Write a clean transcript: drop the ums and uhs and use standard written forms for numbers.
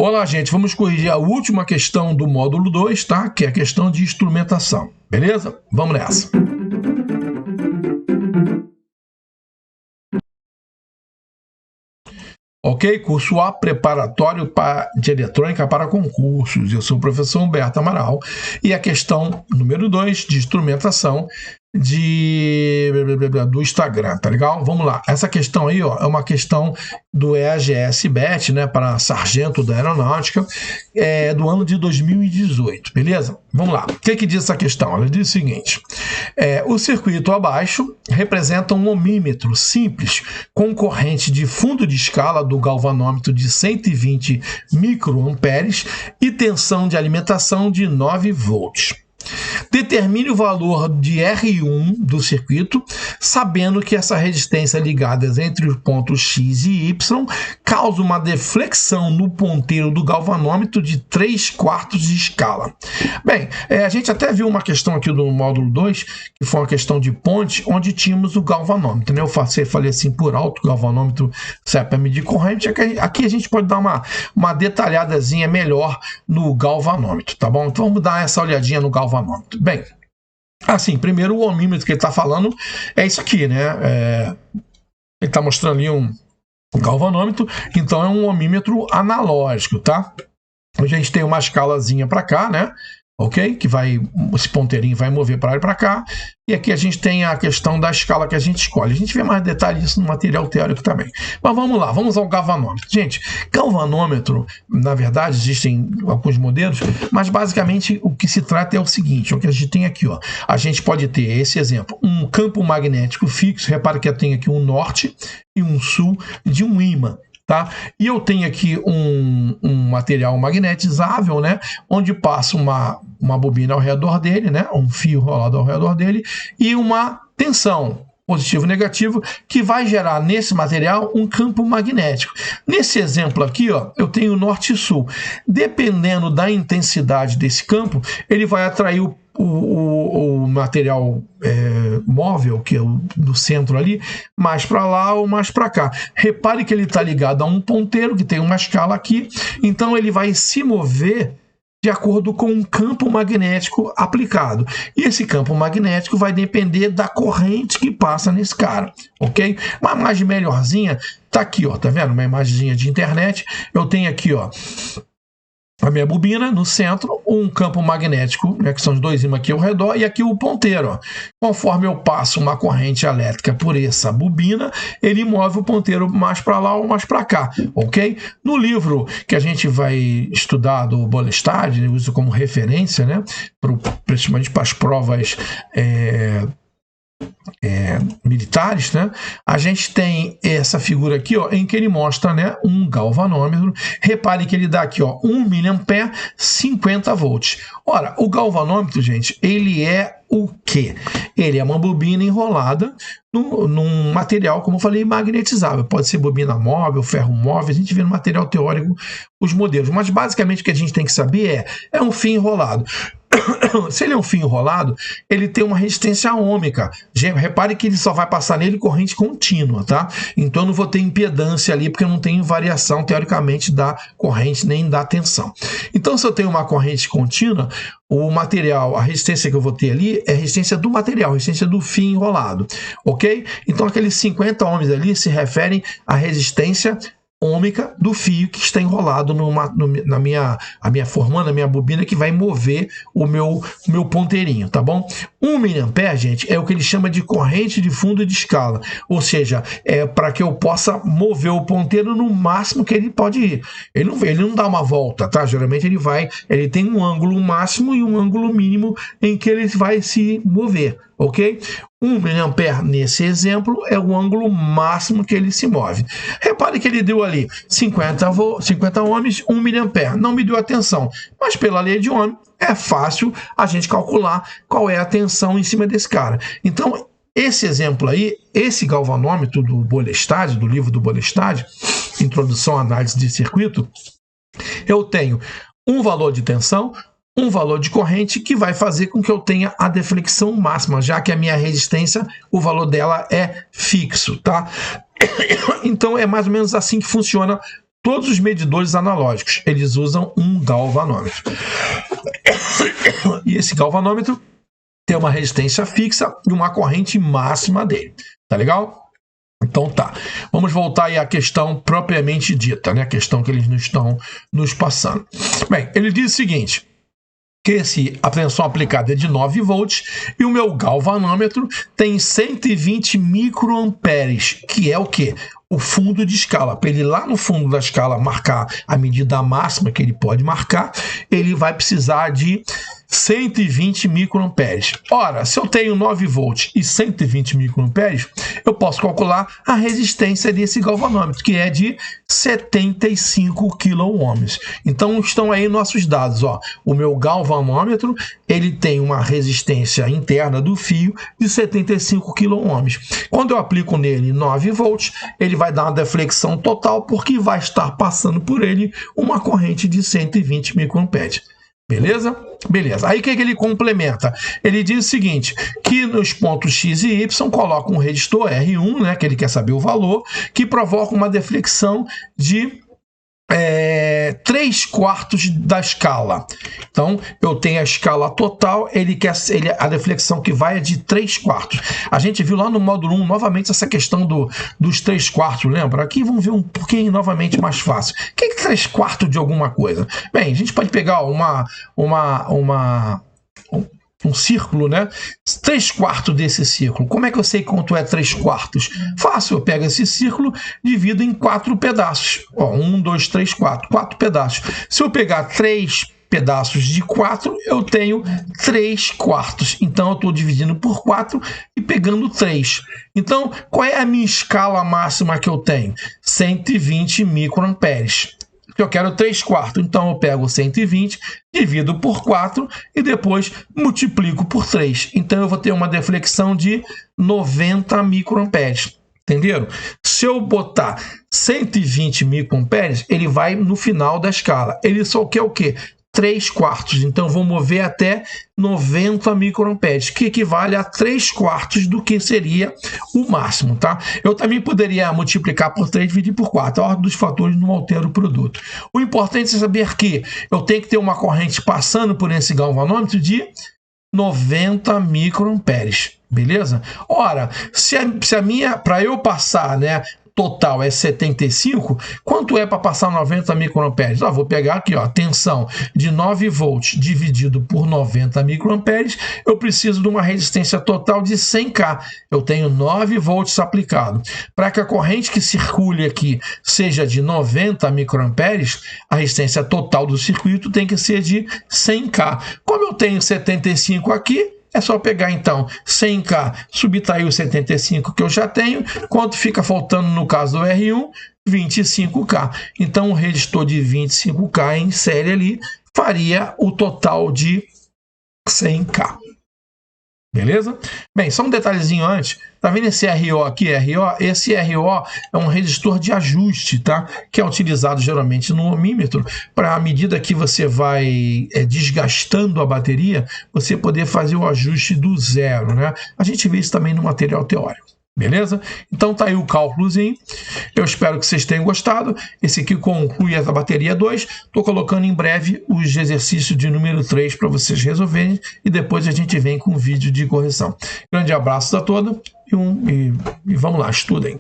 Olá, gente, vamos corrigir a última questão do módulo 2, tá? Que é a questão de instrumentação, beleza? Vamos nessa. Ok? Curso A, preparatório de eletrônica para concursos. Eu sou o professor Humberto Amaral e a questão número 2 de instrumentação do Instagram, tá legal? Vamos lá. Essa questão aí, ó, é uma questão do EAGS-BET, né, para sargento da aeronáutica, do ano de 2018, beleza? Vamos lá. O que diz essa questão? Ela diz o seguinte: o circuito abaixo representa um ohmímetro simples com corrente de fundo de escala do galvanômetro de 120 microamperes e tensão de alimentação de 9 volts. Determine o valor de R1 do circuito, sabendo que essa resistência ligada entre os pontos X e Y causa uma deflexão no ponteiro do galvanômetro de 3/4 de escala. Bem, a gente até viu uma questão aqui do módulo 2, que foi uma questão de ponte, onde tínhamos o galvanômetro, né? Eu falei assim por alto, o galvanômetro serve para medir corrente. Aqui a gente pode dar uma detalhadazinha melhor no galvanômetro, tá bom? Então vamos dar essa olhadinha no galvanômetro. Bem, assim, primeiro o ohmímetro que ele está falando é isso aqui, né? Ele está mostrando ali um galvanômetro, então é um ohmímetro analógico, tá? A gente tem uma escalazinha para cá, né? Ok? Que esse ponteirinho vai mover para lá e para cá. E aqui a gente tem a questão da escala que a gente escolhe. A gente vê mais detalhes disso no material teórico também. Mas vamos lá, vamos ao galvanômetro. Gente, galvanômetro, na verdade, existem alguns modelos, mas basicamente o que se trata é o seguinte, o que a gente tem aqui, ó. A gente pode ter esse exemplo, um campo magnético fixo. Repara que eu tenho aqui um norte e um sul de um ímã. Tá? E eu tenho aqui um material magnetizável, né? Onde passa uma bobina ao redor dele, né? Um fio rolado ao redor dele e uma tensão positivo e negativo que vai gerar nesse material um campo magnético. Nesse exemplo aqui, ó, eu tenho norte e sul. Dependendo da intensidade desse campo, ele vai atrair o material móvel, que é do centro ali, mais para lá ou mais para cá. Repare que ele está ligado a um ponteiro, que tem uma escala aqui, então ele vai se mover de acordo com um campo magnético aplicado. E esse campo magnético vai depender da corrente que passa nesse cara, ok? Uma imagem melhorzinha tá aqui, ó, tá vendo? Uma imagenzinha de internet. Eu tenho aqui, ó, a minha bobina no centro, um campo magnético, né, que são os dois ímãs aqui ao redor, e aqui o ponteiro. Ó. Conforme eu passo uma corrente elétrica por essa bobina, ele move o ponteiro mais para lá ou mais para cá, ok? No livro que a gente vai estudar do Bolestad, eu uso como referência, né, principalmente para as provas militares, né? A gente tem essa figura aqui, ó, em que ele mostra, né, um galvanômetro. Repare que ele dá aqui, ó, 1 mA, 50 volts. Ora, o galvanômetro, gente, ele é o quê? Ele é uma bobina enrolada num material, como eu falei, magnetizável. Pode ser bobina móvel, ferro móvel, a gente vê no material teórico os modelos. Mas basicamente o que a gente tem que saber é um fio enrolado. Se ele é um fio enrolado, ele tem uma resistência ômica. Repare que ele só vai passar nele corrente contínua, tá? Então eu não vou ter impedância ali, porque eu não tenho variação, teoricamente, da corrente nem da tensão. Então, se eu tenho uma corrente contínua, o material, a resistência que eu vou ter ali é a resistência do material, a resistência do fio enrolado, ok? Então, aqueles 50 ohms ali se referem à resistência ômica do fio que está enrolado formando a minha bobina, que vai mover o meu ponteirinho, tá bom? 1 mA, gente, é o que ele chama de corrente de fundo de escala, ou seja, é para que eu possa mover o ponteiro no máximo que ele pode ir. Ele não dá uma volta, tá? Geralmente ele tem um ângulo máximo e um ângulo mínimo em que ele vai se mover, ok? 1 mA nesse exemplo é o ângulo máximo que ele se move. Repare que ele deu ali 50 ohms, 1 mA. Não me deu a tensão, mas pela lei de Ohm é fácil a gente calcular qual é a tensão em cima desse cara. Então, esse exemplo aí, esse galvanômetro do Bolestad, do livro do Bolestad, Introdução à Análise de Circuito, eu tenho um valor de tensão, um valor de corrente que vai fazer com que eu tenha a deflexão máxima, já que a minha resistência, o valor dela é fixo, tá? Então é mais ou menos assim que funciona Todos os medidores analógicos, eles usam um galvanômetro. E esse galvanômetro tem uma resistência fixa e uma corrente máxima dele. Tá legal? Então tá. Vamos voltar aí à questão propriamente dita, né? A questão que eles não estão nos passando. Bem, ele diz o seguinte, que a tensão aplicada é de 9 volts e o meu galvanômetro tem 120 microamperes, que é o quê? O fundo de escala. Para ele ir lá no fundo da escala marcar a medida máxima que ele pode marcar, ele vai precisar de 120 microamperes. Ora, se eu tenho 9 volts e 120 microamperes, eu posso calcular a resistência desse galvanômetro, que é de 75 quiloohms. Então, estão aí nossos dados. Ó. O meu galvanômetro ele tem uma resistência interna do fio de 75 quiloohms. Quando eu aplico nele 9 volts, ele vai dar uma deflexão total, porque vai estar passando por ele uma corrente de 120 microamperes. Beleza? Beleza. Aí o que ele complementa? Ele diz o seguinte, que nos pontos X e Y coloca um resistor R1, né, que ele quer saber o valor, que provoca uma deflexão de 3/4 da escala. Então, eu tenho a escala total, a deflexão que vai é de 3/4. A gente viu lá no módulo 1, novamente, essa questão dos 3/4, lembra? Aqui vamos ver um pouquinho novamente mais fácil. O que é 3/4 de alguma coisa? Bem, a gente pode pegar um círculo, né? 3/4 desse círculo. Como é que eu sei quanto é 3/4? Fácil, eu pego esse círculo, divido em 4 pedaços. Ó, 1, 2, 3, 4. 4 pedaços. Se eu pegar 3 pedaços de 4, eu tenho 3/4. Então, eu estou dividindo por 4 e pegando 3. Então, qual é a minha escala máxima que eu tenho? 120 microamperes. Eu quero 3/4, então eu pego 120, divido por 4 e depois multiplico por 3. Então eu vou ter uma deflexão de 90 microamperes. Entenderam? Se eu botar 120 microamperes, ele vai no final da escala. Ele só quer o quê? 3/4. Então eu vou mover até 90 microamperes, que equivale a 3/4 do que seria o máximo, tá? Eu também poderia multiplicar por 3 e dividir por 4. A ordem dos fatores não altera o produto. O importante é saber que eu tenho que ter uma corrente passando por esse galvanômetro de 90 microamperes. Beleza? Ora, para eu passar, né, total é 75, quanto é para passar 90 microamperes? Vou pegar aqui, ó, tensão de 9 volts dividido por 90 microamperes, eu preciso de uma resistência total de 100K. Eu tenho 9 volts aplicado. Para que a corrente que circule aqui seja de 90 microamperes, a resistência total do circuito tem que ser de 100K. Como eu tenho 75 aqui, é só pegar, então, 100K, subtrair os 75 que eu já tenho. Quanto fica faltando no caso do R1? 25K. Então, o resistor de 25K em série ali faria o total de 100K. Beleza? Bem, só um detalhezinho antes. Tá vendo esse RO aqui, RO? Esse RO é um resistor de ajuste, tá? Que é utilizado geralmente no ohmímetro para, à medida que você vai desgastando a bateria, você poder fazer o ajuste do zero, né? A gente vê isso também no material teórico. Beleza? Então tá aí o cálculozinho. Eu espero que vocês tenham gostado. Esse aqui conclui a bateria 2. Estou colocando em breve os exercícios de número 3 para vocês resolverem e depois a gente vem com um vídeo de correção. Grande abraço a todos e vamos lá, estudem.